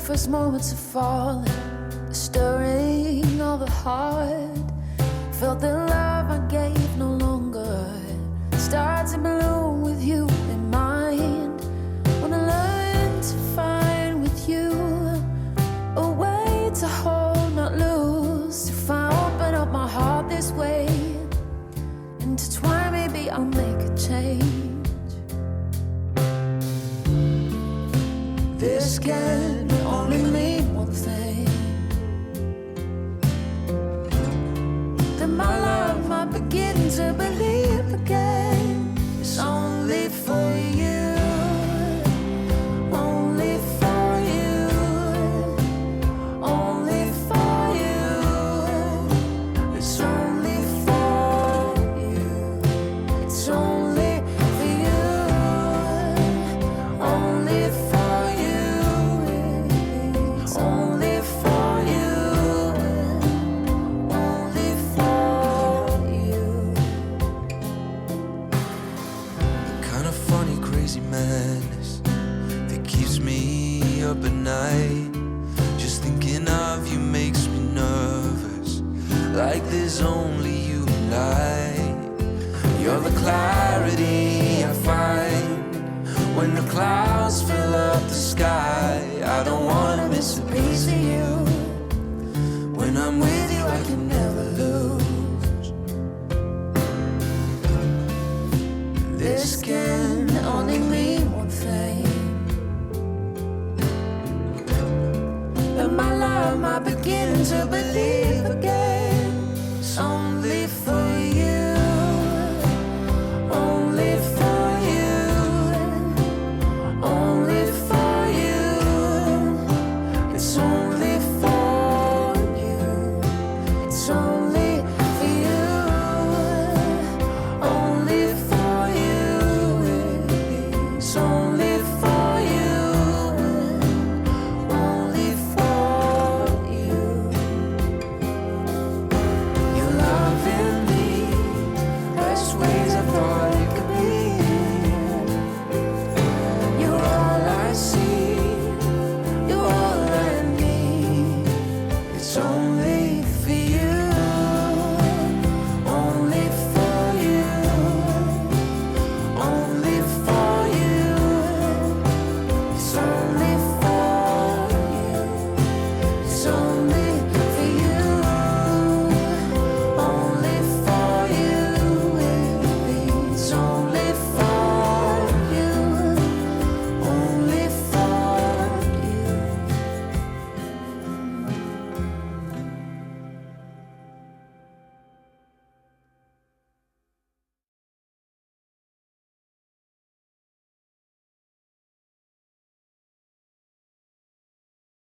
first moments of falling, stirring of the heart. Felt the love I gave no longer starts to bloom with you in mind. Wanna learn to find with you a way to hold, not lose. If I open up my heart this way, intertwine, maybe I'll make a change. This can only mean one thing, that my love might begin to believe again. It's only for you, only for you, only for you. It's only for you, it's only for you, only for you, only for you, only for you. Kinda funny, crazy madness that keeps me up at night. Just thinking of you makes me nervous, like there's only you and I. You're the clarity I find when the clouds fill up the sky. I don't wanna miss a piece of you. When I'm with you, I can never lose. This can only mean one thing, that my love might begin to believe